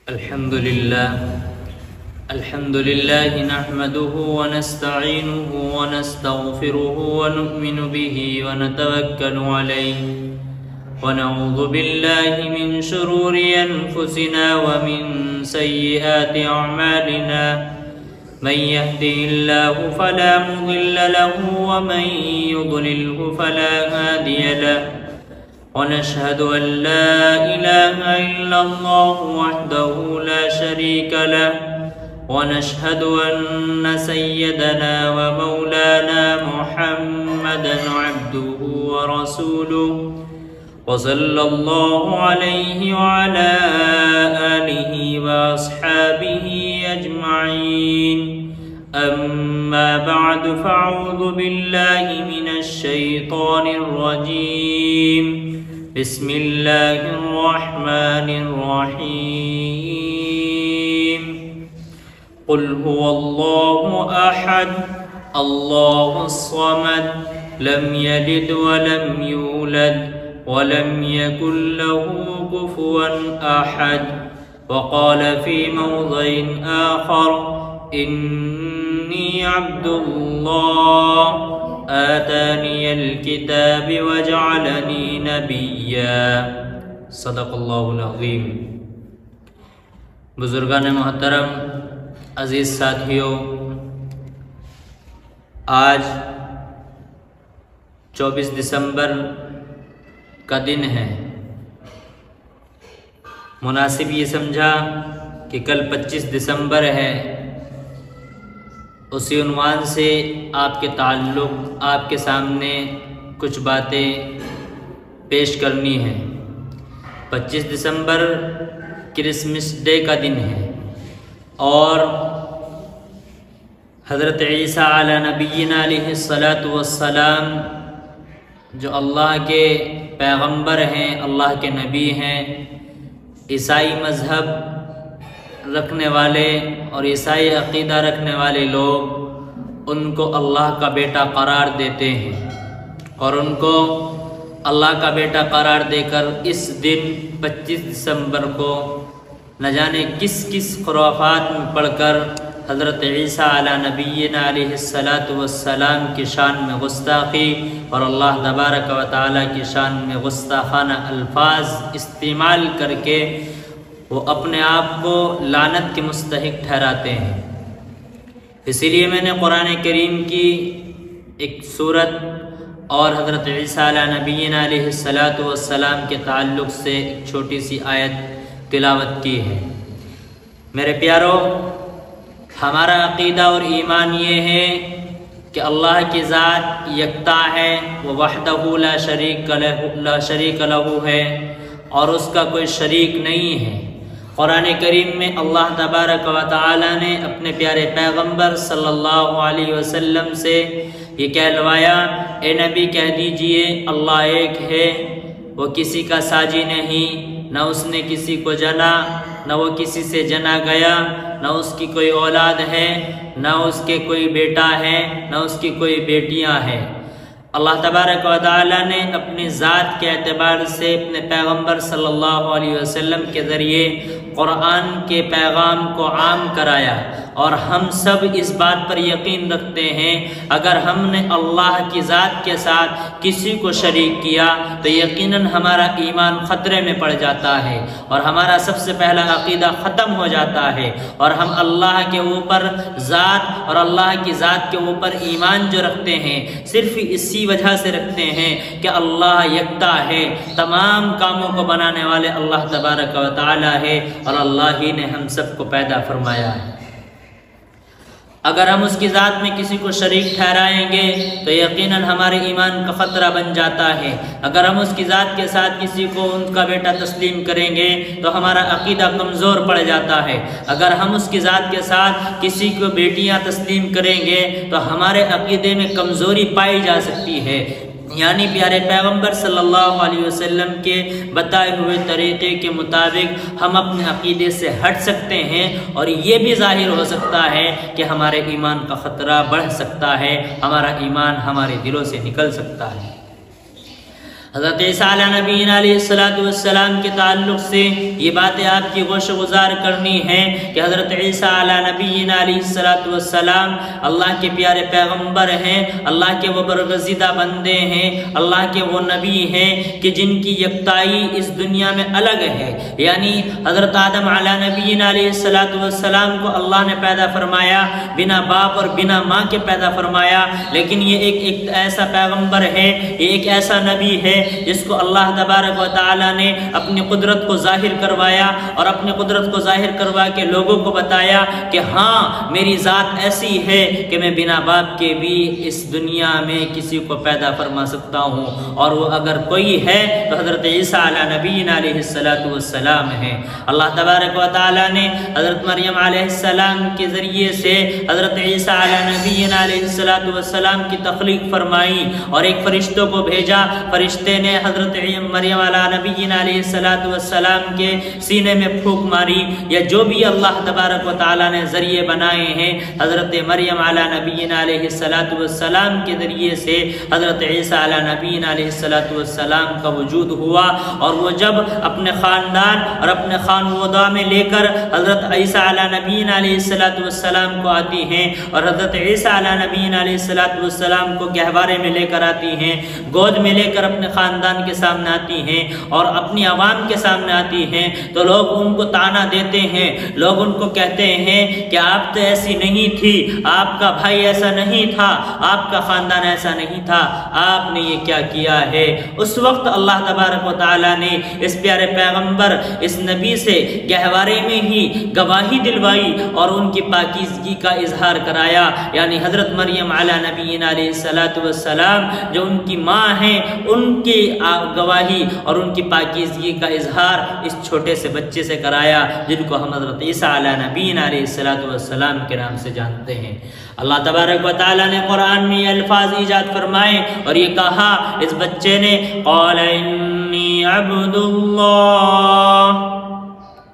الحمد لله نحمده ونستعينه ونستغفره ونؤمن به ونتوكل عليه ونعوذ بالله من شرور أنفسنا ومن سيئات أعمالنا من يهده الله فلا مضل له ومن يضلله فلا هادي له ونشهد أن لا إله إلا الله وحده لا شريك له ونشهد أن سيدنا ومولانا محمدا عبده ورسوله وصلى الله عليه وعلى آله وأصحابه أجمعين أما بعد فأعوذ بالله من الشيطان الرجيم بسم الله الرحمن الرحيم قل هو الله أحد الله الصمد لم يلد ولم يولد ولم يكن له كفوا أحد وقال في موضع آخر إني عبد الله آتاني الكتاب وجعلني نبيا صدق اللہ العظیم۔ بزرگان محترم، عزیز ساتھیوں، آج 24 دسمبر کا دن ہے۔ مناسب یہ سمجھا کہ کل 25 دسمبر ہے، اسی عنوان سے آپ کے تعلق آپ کے سامنے کچھ باتیں پیش کرنی ہیں۔ 25 دسمبر کرسمس ڈے کا دن ہے اور حضرت عیسیٰ علی نبینا علیہ الصلاۃ جو اللہ کے پیغمبر ہیں، اللہ کے نبی ہیں، عیسائی مذہب رکھنے والے اور عیسائی عقیدہ رکھنے والے لوگ ان کو اللہ کا بیٹا قرار دیتے ہیں اور ان کو اللہ کا بیٹا قرار دے کر اس دن 25 دسمبر کو نہ جانے کس کس خرافات میں پڑھ کر حضرت عیسیٰ علی نبینا علیہ السلام کی شان میں گستاخی اور اللہ تبارک و تعالیٰ کی شان میں گستاخانہ الفاظ استعمال کر کے وہ اپنے آپ کو لعنت کے مستحق ٹھہراتے ہیں۔ اسی لیے میں نے قرآن کریم کی ایک سورت اور حضرت عیسیٰ علیہ نبینا علیہ السلام کے تعلق سے ایک چھوٹی سی آیت تلاوت کی ہے۔ میرے پیارو، ہمارا عقیدہ اور ایمان یہ ہے کہ اللہ کی ذات یکتا ہے، وہ وحدہ لا شریک لہ ہے اور اس کا کوئی شریک نہیں ہے۔ قرآن کریم میں اللہ تبارک و تعالی نے اپنے پیارے پیغمبر صلی اللہ علیہ وسلم سے یہ کہلوایا، اے نبی کہہ دیجئے اللہ ایک ہے، وہ کسی کا ساجی نہیں، نہ اس نے کسی کو جنا، نہ وہ کسی سے جنا گیا، نہ اس کی کوئی اولاد ہے، نہ اس کے کوئی بیٹا ہے، نہ اس کی کوئی بیٹیاں ہیں۔ اللہ تبارک و تعالی نے اپنی ذات کے اعتبار سے اپنے پیغمبر صلی اللہ علیہ وسلم کے ذریعے قرآن کے پیغام کو عام کرایا اور ہم سب اس بات پر یقین رکھتے ہیں اگر ہم نے اللہ کی ذات کے ساتھ کسی کو شریک کیا تو یقیناً ہمارا ایمان خطرے میں پڑ جاتا ہے اور ہمارا سب سے پہلا عقیدہ ختم ہو جاتا ہے اور ہم اللہ کے اوپر ذات اور اللہ کی ذات کے اوپر ایمان جو رکھتے ہیں صرف اسی وجہ سے رکھتے ہیں کہ اللہ یکتا ہے، تمام کاموں کو بنانے والے اللہ تبارک و تعالی ہے اور اللہ ہی نے ہم سب کو پیدا فرمایا ہے۔ اگر ہم اس کی ذات میں کسی کو شریک ٹھہرائیں گے تو یقیناً ہمارے ایمان کا خطرہ بن جاتا ہے۔ اگر ہم اس کی ذات کے ساتھ کسی کو ان کا بیٹا تسلیم کریں گے تو ہمارا عقیدہ کمزور پڑ جاتا ہے۔ اگر ہم اس کی ذات کے ساتھ کسی کو بیٹیاں تسلیم کریں گے تو ہمارے عقیدے میں کمزوری پائی جا سکتی ہے۔ یعنی پیارے پیغمبر صلی اللہ علیہ وسلم کے بتائے ہوئے طریقے کے مطابق ہم اپنے عقیدے سے ہٹ سکتے ہیں اور یہ بھی ظاہر ہو سکتا ہے کہ ہمارے ایمان کا خطرہ بڑھ سکتا ہے، ہمارا ایمان ہمارے دلوں سے نکل سکتا ہے۔ حضرت عیسیٰ علیہ نبینا علیہ السلام کے تعلق سے یہ باتیں آپ کی غوش گزار کرنی ہیں کہ حضرت عیسیٰ علیہ نبینا علیہ السلام اللہ کے پیارے پیغمبر ہیں، اللہ کے وہ برگزیدہ بندے ہیں، اللہ کے وہ نبی ہیں کہ جن کی یکتائی اس دنیا میں الگ ہے۔ یعنی حضرت آدم علیہ نبینا علیہ السلام کو اللہ نے پیدا فرمایا، بنا باپ اور بنا ماں کے پیدا فرمایا، لیکن یہ ایک ایسا پیغمبر ہے، یہ ایک ایسا نبی ہے جس کو اللہ تبارک و تعالیٰ نے اپنی قدرت کو ظاہر کروایا اور اپنی قدرت کو ظاہر کروا کے لوگوں کو بتایا کہ ہاں میری ذات ایسی ہے کہ میں بنا باپ کے بھی اس دنیا میں کسی کو پیدا فرما سکتا ہوں، اور وہ اگر کوئی ہے تو حضرت عیسیٰ علیہ نبینا علیہ السلام ہے۔ اللہ تبارک و تعالیٰ نے حضرت مریم علیہ السلام کے ذریعے سے حضرت عیسیٰ علیہ نبینا علیہ السلام کی تخلیق فرمائی اور ایک فرشتوں کو بھیجا، فرشتے نے حضرت مریم علیہ نبینا علیہ السلام کے سینے میں پھونک ماری، یا جو بھی اللہ تبارک و تعالیٰ نے ذریعے بنائے ہیں حضرت مریم علیہ نبینا علیہ السلام کے ذریعے سے حضرت عیسیٰ علیہ نبینا علیہ السلام کا وجود ہوا، اور وہ جب اپنے خاندان اور اپنے خانوادہ میں لے کر حضرت عیسیٰ علیہ نبینا علیہ السلام کو آتی ہیں اور حضرت عیسیٰ علیہ نبینا علیہ السلام کو گہوارے میں لے کر آتی ہیں، گود میں لے کر اپنے خاندان کے سامنے آتی ہیں اور اپنی عوام کے سامنے آتی ہیں، تو لوگ ان کو طعنہ دیتے ہیں، لوگ ان کو کہتے ہیں کہ آپ تو ایسی نہیں تھی، آپ کا بھائی ایسا نہیں تھا، آپ کا خاندان ایسا نہیں تھا، آپ نے یہ کیا کیا ہے۔ اس وقت اللہ تبارک و تعالیٰ نے اس پیارے پیغمبر، اس نبی سے گہوارے میں ہی گواہی دلوائی اور ان کی پاکیزگی کا اظہار کرایا، یعنی حضرت مریم علیہ نبینا علیہ السلام جو ان کی ماں ہیں، ان کی گواہی اور ان کی پاکیزگی کا اظہار اس چھوٹے سے بچے سے کرایا جن کو ہم حضرت عیسیٰ علیہ نبینا علیہ السلام کے نام سے جانتے ہیں۔ اللہ تبارک و تعالیٰ نے قرآن میں یہ الفاظ ایجاد فرمائے اور یہ کہا اس بچے نے، قال انی عبد اللہ۔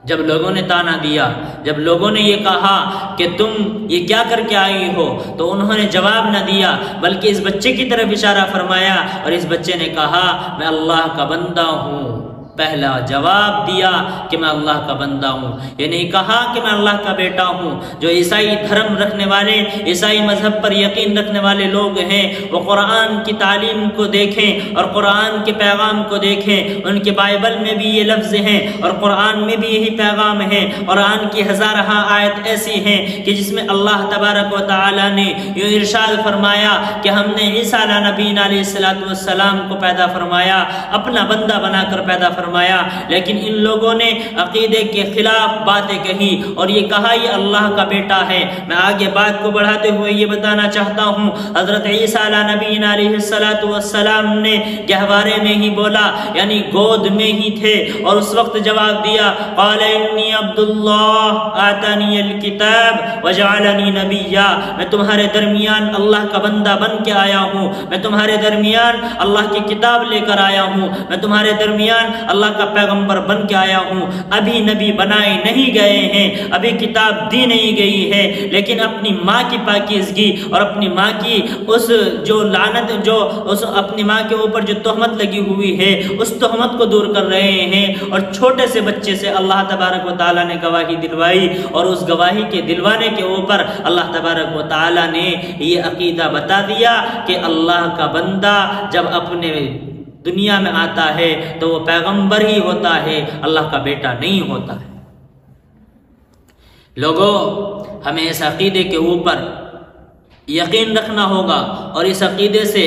جب لوگوں نے طعنہ دیا، جب لوگوں نے یہ کہا کہ تم یہ کیا کر کے آئی ہو، تو انہوں نے جواب نہ دیا بلکہ اس بچے کی طرف اشارہ فرمایا اور اس بچے نے کہا میں اللہ کا بندہ ہوں۔ پہلا جواب دیا کہ میں اللہ کا بندہ ہوں، یہ نہیں کہا کہ میں اللہ کا بیٹا ہوں۔ جو عیسائی دھرم رکھنے والے، عیسائی مذہب پر یقین رکھنے والے لوگ ہیں، وہ قرآن کی تعلیم کو دیکھیں اور قرآن کے پیغام کو دیکھیں، ان کے بائبل میں بھی یہ لفظ ہیں اور قرآن میں بھی یہی پیغام ہے۔ قرآن کی ہزارہ آیت ایسی ہیں کہ جس میں اللہ تبارک و تعالیٰ نے یہ ارشاد فرمایا کہ ہم نے عیسیٰ علیہ نبینا علیہ السلام کو پیدا فرمایا، اپنا بندہ بنا کر پیدا فرمایا، لیکن ان لوگوں نے عقیدے کے خلاف باتیں کہی اور یہ کہا یہ اللہ کا بیٹا ہے۔ میں آگے بات کو بڑھاتے ہوئے یہ بتانا چاہتا ہوں، حضرت عیسیٰ علیہ نبینا علیہ السلام نے گہوارے میں ہی بولا، یعنی گود میں ہی تھے، اور اس وقت جواب دیا، قال انی عبد اللہ آتانی الکتاب وجعلنی نبیا۔ میں تمہارے درمیان اللہ کا بندہ بن کے آیا ہوں، میں تمہارے درمیان اللہ کی کتاب لے کر آیا ہوں، میں تمہارے درمیان اللہ کا پیغمبر بن کے آیا ہوں۔ ابھی نبی بنائے نہیں گئے ہیں، ابھی کتاب دی نہیں گئی ہے، لیکن اپنی ماں کی پاکیزگی اور اپنی ماں کی اس جو لعنت، جو اس اپنی ماں کے اوپر جو تہمت لگی ہوئی ہے، اس تہمت کو دور کر رہے ہیں، اور چھوٹے سے بچے سے اللہ تبارک و تعالیٰ نے گواہی دلوائی، اور اس گواہی کے دلوانے کے اوپر اللہ تبارک و تعالیٰ نے یہ عقیدہ بتا دیا کہ اللہ کا بندہ جب اپنے دنیا میں آتا ہے تو وہ پیغمبر ہی ہوتا ہے، اللہ کا بیٹا نہیں ہوتا ہے۔ لوگوں، ہمیں اس عقیدے کے اوپر یقین رکھنا ہوگا اور اس عقیدے سے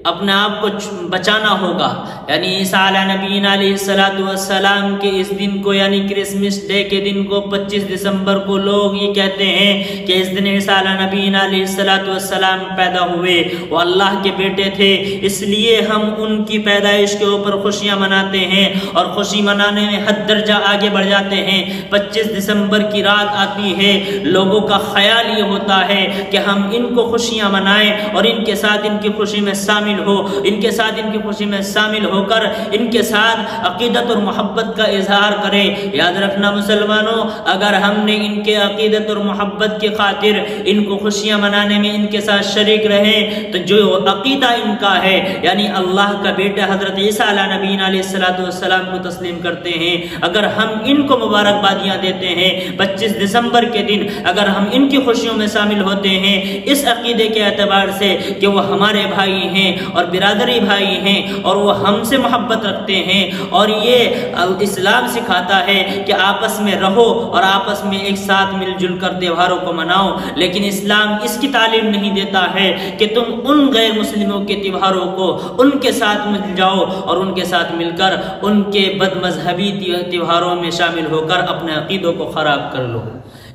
اپنے آپ کو بچانا ہوگا۔ یعنی عیسیٰ علیہ نبینا علیہ السلام کے اس دن کو، یعنی کرسمس ڈے کے دن کو 25 دسمبر کو لوگ یہ کہتے ہیں کہ اس دن عیسیٰ علیہ نبینا علیہ السلام پیدا ہوئے، وہ اللہ کے بیٹے تھے، اس لیے ہم ان کی پیدائش کے اوپر خوشیاں مناتے ہیں اور خوشی منانے میں حد درجہ آگے بڑھ جاتے ہیں۔ 25 دسمبر کی رات آتی ہے، لوگوں کا خیال یہ ہوتا ہے کہ ہم ان کو خوشیاں منائیں اور ان کے ساتھ ان کی خوشی میں شامل شامل ہو، ان کے ساتھ ان کی خوشی میں شامل ہو کر ان کے ساتھ عقیدت اور محبت کا اظہار کرے۔ یاد رکھنا مسلمانوں، اگر ہم نے ان کے عقیدت اور محبت کی خاطر ان کو خوشیاں منانے میں ان کے ساتھ شریک رہے تو جو عقیدہ ان کا ہے، یعنی اللہ کا بیٹا حضرت عیسیٰ علیہ نبینا علیہ السلام کو تسلیم کرتے ہیں، اگر ہم ان کو مبارکبادیاں دیتے ہیں 25 دسمبر کے دن، اگر ہم ان کی خوشیوں میں شامل ہوتے ہیں اس عقیدے کے اعتبار سے کہ وہ ہمارے بھائی ہیں اور برادری بھائی ہیں اور وہ ہم سے محبت رکھتے ہیں، اور یہ اسلام سکھاتا ہے کہ آپس میں رہو اور آپس میں ایک ساتھ مل جل کر تہواروں کو مناؤ، لیکن اسلام اس کی تعلیم نہیں دیتا ہے کہ تم ان غیر مسلموں کے تہواروں کو ان کے ساتھ مل جاؤ اور ان کے ساتھ مل کر ان کے بد مذہبی تہواروں میں شامل ہو کر اپنے عقیدوں کو خراب کر لو۔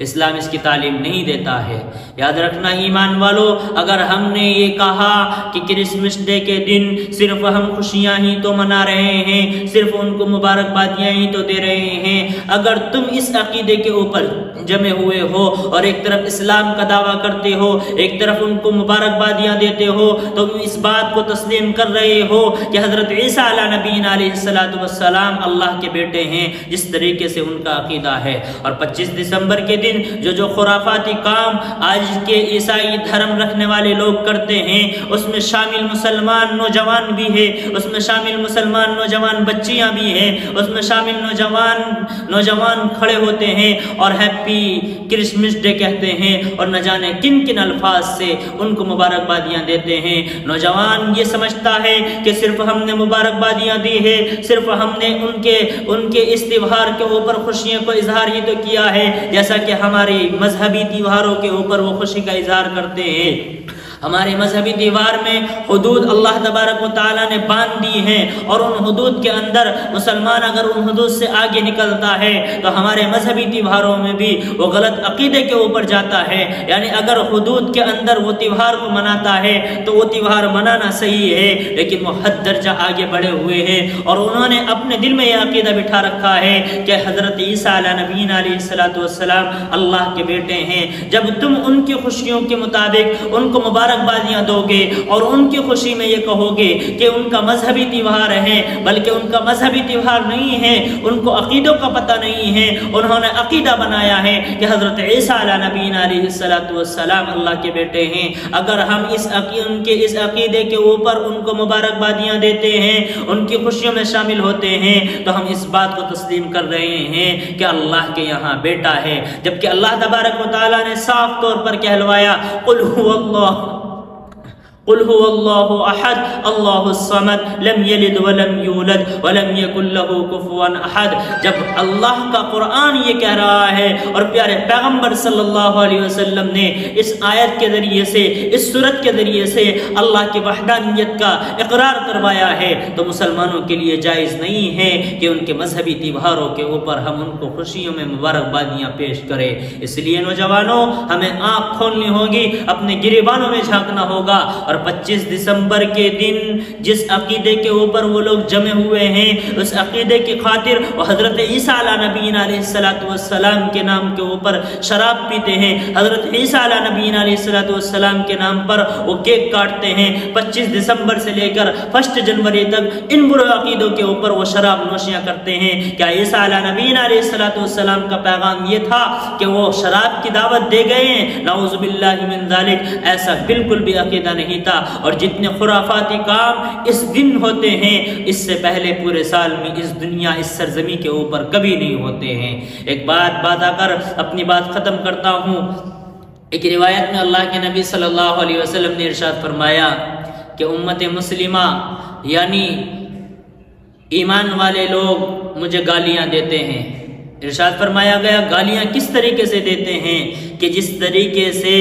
اسلام اس کی تعلیم نہیں دیتا ہے۔ یاد رکھنا ایمان والو، اگر ہم نے یہ کہا کہ کرسمس ڈے کے دن صرف ہم خوشیاں ہی تو منا رہے ہیں، صرف ان کو مبارکبادیاں ہی تو دے رہے ہیں، اگر تم اس عقیدے کے اوپر جمے ہوئے ہو اور ایک طرف اسلام کا دعویٰ کرتے ہو، ایک طرف ان کو مبارکبادیاں دیتے ہو، تو تم اس بات کو تسلیم کر رہے ہو کہ حضرت عیسیٰ علیہ نبینا علیہ السلام اللہ کے بیٹے ہیں، جس طریقے سے ان کا عقیدہ ہے۔ اور 25 دسمبر کے دن جو خرافاتی کام آج کے عیسائی دھرم رکھنے والے لوگ کرتے ہیں، اس میں شامل مسلمان نوجوان بھی ہے، اس میں شامل مسلمان نوجوان بچیاں بھی ہیں، اس میں شامل نوجوان کھڑے ہوتے ہیں اور ہیپی کرسمس ڈے کہتے ہیں اور نہ جانے کن کن الفاظ سے ان کو مبارکبادیاں دیتے ہیں۔ نوجوان یہ سمجھتا ہے کہ صرف ہم نے مبارکبادیاں دی ہے، صرف ہم نے ان کے اس تہوار کے اوپر خوشیوں کو اظہار ہی تو کیا ہے، جیسا کہ ہمارے مذہبی تہواروں کے اوپر وہ خوشی کا اظہار کرتے ہیں۔ ہمارے مذہبی تہوار میں حدود اللہ تبارک و تعالیٰ نے باندھ دی ہیں، اور ان حدود کے اندر مسلمان اگر ان حدود سے آگے نکلتا ہے تو ہمارے مذہبی تہواروں میں بھی وہ غلط عقیدے کے اوپر جاتا ہے۔ یعنی اگر حدود کے اندر وہ تہوار کو مناتا ہے تو وہ تہوار منانا صحیح ہے، لیکن وہ حد درجہ آگے بڑھے ہوئے ہیں اور انہوں نے اپنے دل میں یہ عقیدہ بٹھا رکھا ہے کہ حضرت عیسیٰ علیہ نبینا علیہ السلام اللہ کے بیٹے ہیں۔ جب تم ان کی خوشیوں کے مطابق ان کو مبارکبادیاں دو گے اور ان کی خوشی میں یہ کہو گے کہ ان کا مذہبی تہوار ہے، بلکہ ان کا مذہبی تہوار نہیں ہے، ان کو عقیدوں کا پتہ نہیں ہے، انہوں نے عقیدہ بنایا ہے کہ حضرت عیسیٰ علیہ نبینا علیہ السلام اللہ کے بیٹے ہیں۔ اگر ہم ان کے اس عقیدے کے اوپر ان کو مبارکبادیاں دیتے ہیں، ان کی خوشیوں میں شامل ہوتے ہیں، تو ہم اس بات کو تسلیم کر رہے ہیں کہ اللہ کے یہاں بیٹا ہے، جبکہ اللہ تبارک و تعالیٰ نے صاف طور پر کہلوایا قل هو اللہ احد اللہ الصمد لم یلد ولم یولد ولم یکن له کفوا احد۔ جب اللہ کا قرآن یہ کہہ رہا ہے اور پیارے پیغمبر صلی اللہ علیہ وسلم نے اس آیت کے ذریعے سے، اس سورت کے ذریعے سے اللہ کی وحدانیت کا اقرار کروایا ہے، تو مسلمانوں کے لیے جائز نہیں ہے کہ ان کے مذہبی تہواروں کے اوپر ہم ان کو خوشیوں میں مبارکبادیاں پیش کریں۔ اس لیے نوجوانوں، ہمیں آنکھ کھولنی ہوگی، اپنے گریبانوں میں جھانکنا ہوگا، اور 25 دسمبر کے دن جس عقیدے کے اوپر وہ لوگ جمع ہوئے ہیں، اس عقیدے کی خاطر وہ حضرت عیسیٰ علیہ نبینا علیہ السلام کے نام کے اوپر شراب پیتے ہیں، حضرت عیسیٰ علیہ نبینا علیہ السلام کے نام پر وہ کیک کاٹتے ہیں، 25 دسمبر سے لے کر 1 جنوری تک ان برے عقیدوں کے اوپر وہ شراب نوشیاں کرتے ہیں۔ کیا عیسیٰ علیہ نبینا علیہ السلام کا پیغام یہ تھا کہ وہ شراب کی دعوت دے گئے ہیں؟ نعوذ باللہ من ذالک، ایسا بالکل بھی عقیدہ نہیں تھا۔ اور جتنے خرافاتی کام اس دن ہوتے ہیں، اس سے پہلے پورے سال میں اس دنیا، اس سرزمین کے اوپر کبھی نہیں ہوتے ہیں۔ ایک بات آ کر اپنی بات ختم کرتا ہوں۔ ایک روایت میں اللہ کے نبی صلی اللہ علیہ وسلم نے ارشاد فرمایا کہ امت مسلمہ یعنی ایمان والے لوگ مجھے گالیاں دیتے ہیں۔ ارشاد فرمایا گیا گالیاں کس طریقے سے دیتے ہیں کہ جس طریقے سے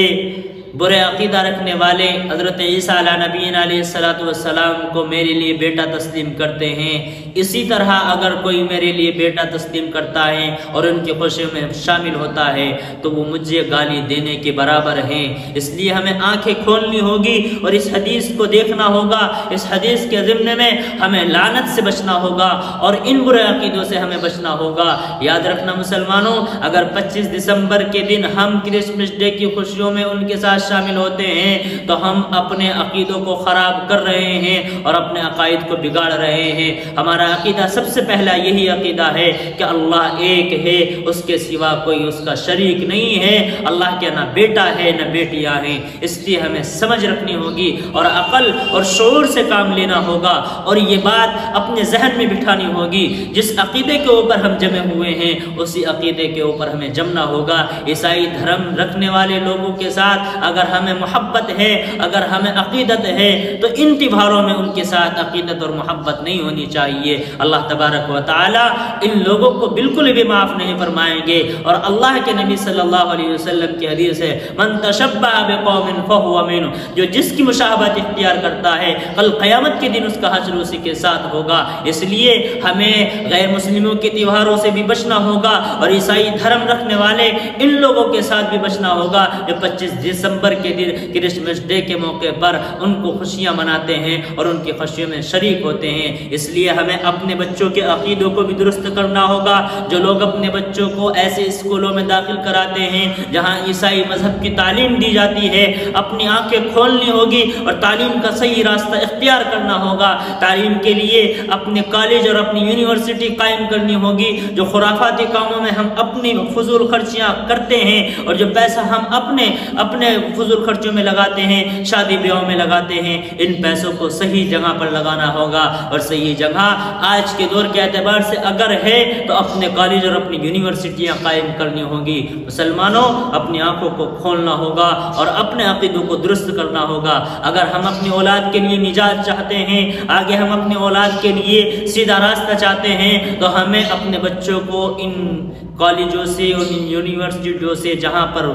برے عقیدہ رکھنے والے حضرت عیسیٰ علیہ نبینا علیہ السلام کو میرے لیے بیٹا تسلیم کرتے ہیں، اسی طرح اگر کوئی میرے لیے بیٹا تسلیم کرتا ہے اور ان کی خوشیوں میں شامل ہوتا ہے تو وہ مجھے گالی دینے کے برابر ہیں۔ اس لیے ہمیں آنکھیں کھولنی ہوگی اور اس حدیث کو دیکھنا ہوگا، اس حدیث کے ضمن میں ہمیں لعنت سے بچنا ہوگا اور ان برے عقیدوں سے ہمیں بچنا ہوگا۔ یاد رکھنا مسلمانوں، اگر 25 دسمبر کے دن ہم کرسمس ڈے کی خوشیوں میں ان کے ساتھ شامل ہوتے ہیں تو ہم اپنے عقیدوں کو خراب کر رہے ہیں اور اپنے عقائد کو بگاڑ رہے ہیں۔ ہمارا عقیدہ سب سے پہلا یہی عقیدہ ہے کہ اللہ ایک ہے، اس کے سوا کوئی اس کا شریک نہیں ہے، اللہ کے نہ بیٹا ہے نہ بیٹیاں ہیں۔ اس لیے ہمیں سمجھ رکھنی ہوگی اور عقل اور شعور سے کام لینا ہوگا، اور یہ بات اپنے ذہن میں بٹھانی ہوگی، جس عقیدے کے اوپر ہم جمے ہوئے ہیں اسی عقیدے کے اوپر ہمیں جمنا ہوگا۔ عیسائی دھرم رکھنے والے لوگوں کے ساتھ اگر ہمیں محبت ہے، اگر ہمیں عقیدت ہے، تو ان تیوہاروں میں ان کے ساتھ عقیدت اور محبت نہیں ہونی چاہیے۔ اللہ تبارک و تعالی ان لوگوں کو بالکل بھی معاف نہیں فرمائیں گے، اور اللہ کے نبی صلی اللہ علیہ وسلم کی حدیث ہے من تشبہ بقوم فہو منہ، جو جس کی مشابہت اختیار کرتا ہے کل قیامت کے دن اس کا حشر اسی کے ساتھ ہوگا۔ اس لیے ہمیں غیر مسلموں کے تیوہاروں سے بھی بچنا ہوگا، اور عیسائی دھرم رکھنے والے ان لوگوں کے ساتھ بھی بچنا ہوگا جو 25 دسمبر کے دن کرسمس ڈے کے موقع پر ان کو خوشیاں مناتے ہیں اور ان کی خوشیوں میں شریک ہوتے ہیں۔ اس لیے ہمیں اپنے بچوں کے عقیدوں کو بھی درست کرنا ہوگا۔ جو لوگ اپنے بچوں کو ایسے اسکولوں میں داخل کراتے ہیں جہاں عیسائی مذہب کی تعلیم دی جاتی ہے، اپنی آنکھیں کھولنی ہوگی اور تعلیم کا صحیح راستہ اختیار کرنا ہوگا۔ تعلیم کے لیے اپنے کالج اور اپنی یونیورسٹی قائم کرنی ہوگی۔ جو خرافاتی کاموں میں ہم اپنی فضول خرچیاں کرتے ہیں اور جو پیسہ ہم اپنے فضول خرچوں میں لگاتے ہیں، شادی بیاہوں میں لگاتے ہیں، ان پیسوں کو صحیح جگہ پر لگانا ہوگا، اور صحیح جگہ آج کے دور کے اعتبار سے اگر ہے تو اپنے کالج اور اپنی یونیورسٹیاں قائم کرنی ہوگی۔ مسلمانوں، اپنی آنکھوں کو کھولنا ہوگا اور اپنے عقیدوں کو درست کرنا ہوگا۔ اگر ہم اپنی اولاد کے لیے نجات چاہتے ہیں، آگے ہم اپنے اولاد کے لیے سیدھا راستہ چاہتے ہیں، تو ہمیں اپنے بچوں کو ان کالجوں سے اور ان یونیورسٹیوں سے جہاں پر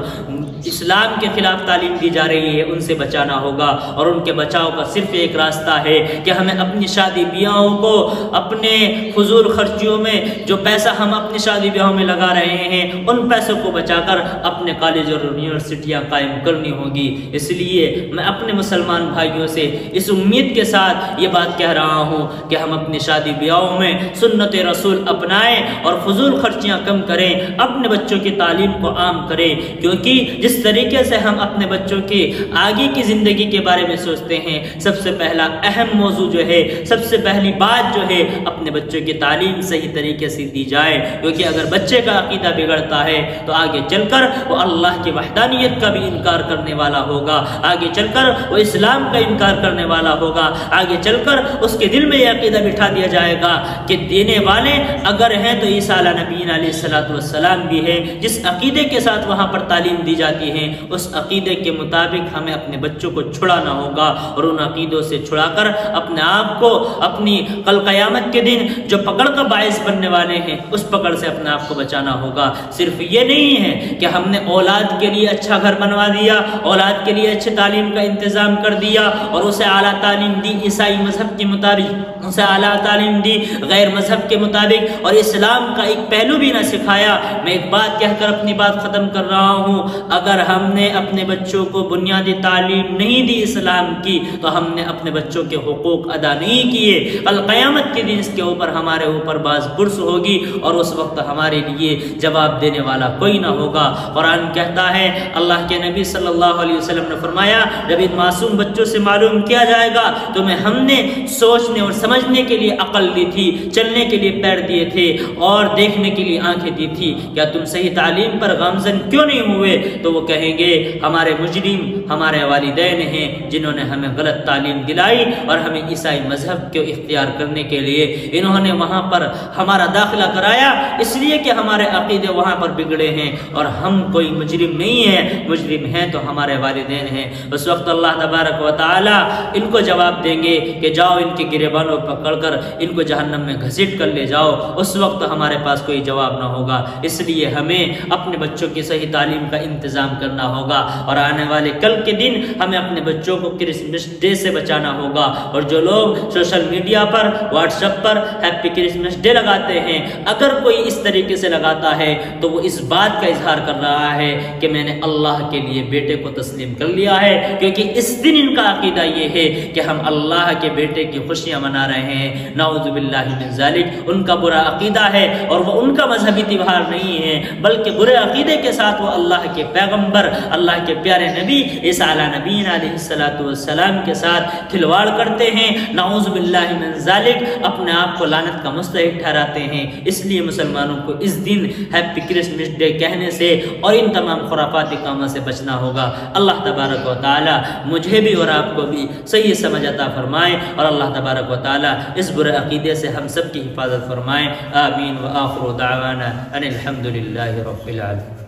اسلام کے خلاف تعلیم دی جا رہی ہے ان سے بچانا ہوگا، اور ان کے بچاؤ کا صرف ایک راستہ ہے کہ ہمیں اپنی شادی بیاہوں کو، اپنے فضول خرچیوں میں جو پیسہ ہم اپنی شادی بیاہوں میں لگا رہے ہیں ان پیسوں کو بچا کر اپنے کالج اور یونیورسٹیاں قائم کرنی ہوگی۔ اس لیے میں اپنے مسلمان بھائیوں سے اس امید کے ساتھ یہ بات کہہ رہا ہوں کہ ہم اپنی شادی بیاہوں میں سنت رسول اپنائیں اور فضول خرچیاں کم کریں، اپنے بچوں کی تعلیم کو عام کریں، کیونکہ جس طریقے سے ہم اپنے بچوں کی آگے کی زندگی کے بارے میں سوچتے ہیں، سب سے پہلا اہم موضوع جو ہے، سب سے پہلی بات جو ہے، اپنے بچوں کی تعلیم صحیح طریقے سے دی جائے، کیونکہ اگر بچے کا عقیدہ بگڑتا ہے تو آگے چل کر وہ اللہ کی وحدانیت کا بھی انکار کرنے والا ہوگا، آگے چل کر وہ اسلام کا انکار کرنے والا ہوگا، آگے چل کر اس کے دل میں یہ عقیدہ بٹھا دیا جائے گا کہ دینے والے اگر ہیں تو عیسیٰ نبی علیہ السلام بھی ہے۔ جس عقیدے کے ساتھ وہاں پر تعلیم دی جاتی ہے اس عقیدے کے مطابق ہمیں اپنے بچوں کو چھڑانا ہوگا، اور ان عقیدوں سے چھڑا کر اپنے آپ کو اپنی کل قیامت کے دن جو پکڑ کا باعث بننے والے ہیں اس پکڑ سے اپنے آپ کو بچانا ہوگا۔ صرف یہ نہیں ہے کہ ہم نے اولاد کے لیے اچھا گھر بنوا دیا، اولاد کے لیے اچھے تعلیم کا انتظام کر دیا اور اسے اعلیٰ تعلیم دی عیسائی مذہب کے مطابق، اسے اعلیٰ تعلیم دی غیر مذہب کے مطابق، اور اسلام کا ایک پہلو بھی نہ سکھایا۔ میں ایک بات کہہ کر اپنی بات ختم کر رہا ہوں، اگر ہم نے اپنے بچوں کو بنیادی تعلیم نہیں دی اسلام کی تو ہم نے اپنے بچوں کے حقوق ادا نہیں کیے۔ کل قیامت کے دن اس کے اوپر ہمارے اوپر باز پرس ہوگی، اور اس وقت ہمارے لیے جواب دینے والا کوئی نہ ہوگا۔ قرآن کہتا ہے، اللہ کے نبی صلی اللہ علیہ وسلم نے فرمایا، جب ان معصوم بچوں سے معلوم کیا جائے گا تمہیں ہم نے سوچنے اور سمجھنے کے لیے عقل دی تھی، چلنے کے لیے پیر دیے تھے اور دیکھنے کے لیے آنکھیں دی تھی، کیا تم صحیح تعلیم پر گامزن کیوں نہیں ہوئے؟ تو وہ کہیں گے ہمارے مجرم ہمارے والدین ہیں جنہوں نے ہمیں غلط تعلیم دلائی اور ہمیں عیسائی مذہب کو اختیار کرنے کے لیے انہوں نے وہاں پر ہمارا داخلہ کرایا، اس لیے کہ ہمارے عقیدے وہاں پر بگڑے ہیں، اور ہم کوئی مجرم نہیں ہیں، مجرم ہیں تو ہمارے والدین ہیں۔ اس وقت اللہ تبارک و تعالی ان کو جواب دیں گے کہ جاؤ ان کے گریبانوں پکڑ کر ان کو جہنم میں گھسیٹ کر لے جاؤ۔ اس وقت ہمارے پاس کوئی جواب نہ ہوگا، اس لیے ہمیں اپنے بچوں کی صحیح تعلیم کا انتظام کرنا ہوگا، اور آنے والے کل کے دن ہمیں اپنے بچوں کو کرسمس ڈے سے بچانا ہوگا۔ اور جو لوگ سوشل میڈیا پر، واٹس ایپ پر ہیپی کرسمس ڈے لگاتے ہیں، اگر کوئی اس طریقے سے لگاتا ہے تو وہ اس بات کا اظہار کر رہا ہے کہ میں نے اللہ کے لیے بیٹے کو تسلیم کر لیا ہے، کیونکہ اس دن ان کا عقیدہ یہ ہے کہ ہم اللہ کے بیٹے کی خوشیاں منا رہے ہیں۔ نعوذ باللہ من ذالک، ان کا برا عقیدہ ہے اور وہ ان کا مذہبی تیوہار نہیں ہے، بلکہ برے عقیدے کے ساتھ وہ اللہ کے پیغمبر، اللہ کے کے پیارے نبی عیسیٰ علیہ نبینا علیہ السلام کے ساتھ کھلواڑ کرتے ہیں، نعوذ باللہ من ذالک، اپنے آپ کو لعنت کا مستحق ٹھہراتے ہیں۔ اس لیے مسلمانوں کو اس دن ہیپی کرسمس ڈے کہنے سے اور ان تمام خرافاتی کاموں سے بچنا ہوگا۔ اللہ تبارک و تعالی مجھے بھی اور آپ کو بھی صحیح سمجھ عطا فرمائے، اور اللہ تبارک و تعالی اس برے عقیدے سے ہم سب کی حفاظت فرمائے۔ آمین۔ وآخر دعوانا ان الحمد للہ رب العالمین۔